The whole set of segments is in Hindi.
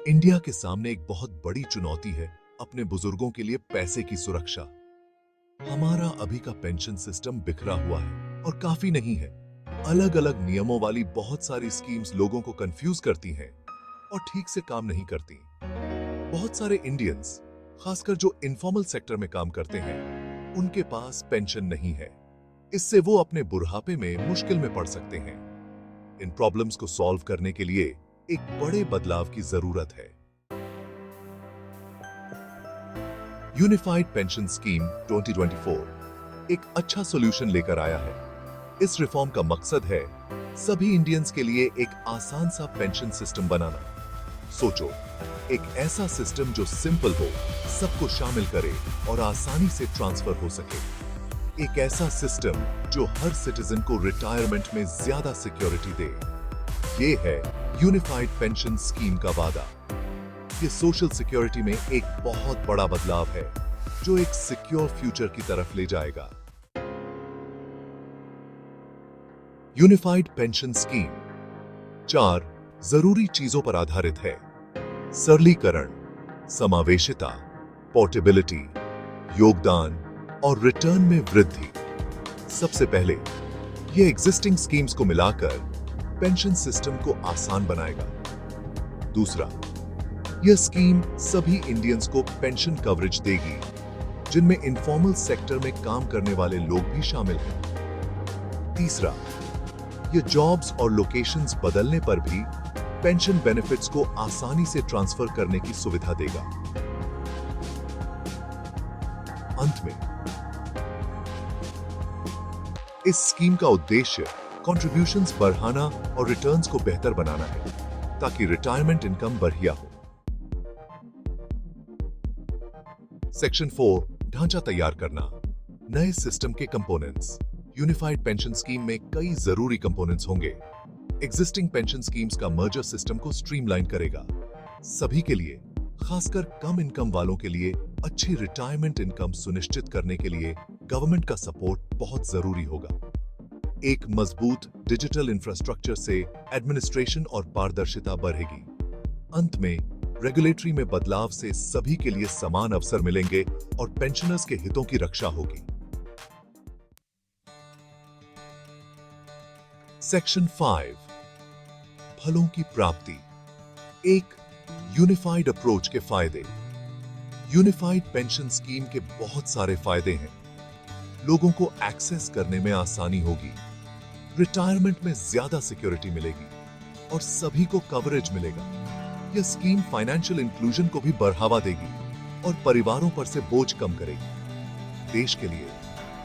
इंडिया के सामने एक बहुत बड़ी चुनौती है अपने बुजुर्गों के लिए पैसे की सुरक्षा। हमारा अभी का पेंशन सिस्टम बिखरा हुआ है और काफी नहीं है। अलग अलग नियमों वाली बहुत सारी स्कीम्स लोगों को कंफ्यूज करती हैं और ठीक से काम नहीं करती। बहुत सारे इंडियंस, खासकर जो इनफॉर्मल सेक्टर में काम करते हैं, उनके पास पेंशन नहीं है। इससे वो अपने बुढ़ापे में मुश्किल में पड़ सकते हैं। इन प्रॉब्लम्स को सॉल्व करने के लिए एक बड़े बदलाव की जरूरत है। यूनिफाइड पेंशन स्कीम 2024 एक अच्छा सॉल्यूशन लेकर आया है। इस रिफॉर्म का मकसद है सभी इंडियंस के लिए एक आसान सा पेंशन सिस्टम बनाना। सोचो, एक ऐसा सिस्टम जो सिंपल हो, सबको शामिल करे और आसानी से ट्रांसफर हो सके। एक ऐसा सिस्टम जो हर सिटीजन को रिटायरमेंट में ज्यादा सिक्योरिटी दे। ये है यूनिफाइड पेंशन स्कीम का वादा। ये सोशल सिक्योरिटी में एक बहुत बड़ा बदलाव है जो एक सिक्योर फ्यूचर की तरफ ले जाएगा। यूनिफाइड पेंशन स्कीम 4 जरूरी चीजों पर आधारित है: सरलीकरण, समावेशिता, पोर्टेबिलिटी, योगदान और रिटर्न में वृद्धि। सबसे पहले, ये एग्जिस्टिंग स्कीम्स को मिलाकर पेंशन सिस्टम को आसान बनाएगा। दूसरा, यह स्कीम सभी इंडियंस को पेंशन कवरेज देगी जिनमें इनफॉर्मल सेक्टर में काम करने वाले लोग भी शामिल हैं। तीसरा, यह जॉब्स और लोकेशंस बदलने पर भी पेंशन बेनिफिट्स को आसानी से ट्रांसफर करने की सुविधा देगा। अंत में, इस स्कीम का उद्देश्य कंट्रीब्यूशंस बढ़ाना और रिटर्न्स को बेहतर बनाना है ताकि रिटायरमेंट इनकम बढ़िया हो। सेक्शन 4 ढांचा तैयार करना। नए सिस्टम के कंपोनेंट्स। यूनिफाइड पेंशन स्कीम में कई जरूरी कंपोनेंट्स होंगे। एग्जिस्टिंग पेंशन स्कीम्स का मर्जर सिस्टम को स्ट्रीमलाइन करेगा। सभी के लिए, खासकर कम इनकम वालों के लिए अच्छी रिटायरमेंट इनकम सुनिश्चित करने के लिए गवर्नमेंट का सपोर्ट बहुत जरूरी होगा। एक मजबूत डिजिटल इंफ्रास्ट्रक्चर से एडमिनिस्ट्रेशन और पारदर्शिता बढ़ेगी। अंत में, रेगुलेटरी में बदलाव से सभी के लिए समान अवसर मिलेंगे और पेंशनर्स के हितों की रक्षा होगी। सेक्शन 5 फलों की प्राप्ति। एक यूनिफाइड अप्रोच के फायदे। यूनिफाइड पेंशन स्कीम के बहुत सारे फायदे हैं। लोगों को एक्सेस करने में आसानी होगी, रिटायरमेंट में ज्यादा सिक्योरिटी मिलेगी और सभी को कवरेज मिलेगा। यह स्कीम फाइनेंशियल इंक्लूजन को भी बढ़ावा देगी और परिवारों पर से बोझ कम करेगी। देश के लिए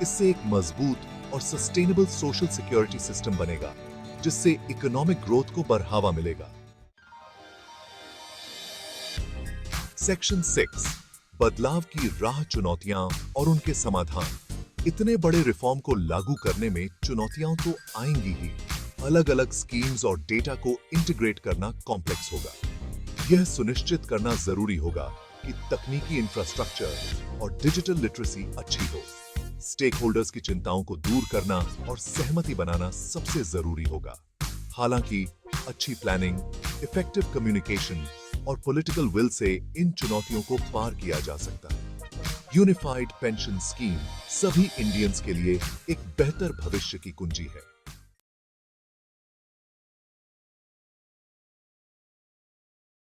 इससे एक मजबूत और सस्टेनेबल सोशल सिक्योरिटी सिस्टम बनेगा जिससे इकोनॉमिक ग्रोथ को बढ़ावा मिलेगा। सेक्शन 6 बदलाव की राह, चुनौतियां और उनके समाधान। इतने बड़े रिफॉर्म को लागू करने में चुनौतियां तो आएंगी ही। अलग अलग स्कीम्स और डेटा को इंटीग्रेट करना कॉम्प्लेक्स होगा। यह सुनिश्चित करना जरूरी होगा कि तकनीकी इंफ्रास्ट्रक्चर और डिजिटल लिटरेसी अच्छी हो। स्टेक होल्डर्स की चिंताओं को दूर करना और सहमति बनाना सबसे जरूरी होगा। हालांकि अच्छी प्लानिंग, इफेक्टिव कम्युनिकेशन और पॉलिटिकल विल से इन चुनौतियों को पार किया जा सकता है। यूनिफाइड पेंशन स्कीम सभी इंडियंस के लिए एक बेहतर भविष्य की कुंजी है।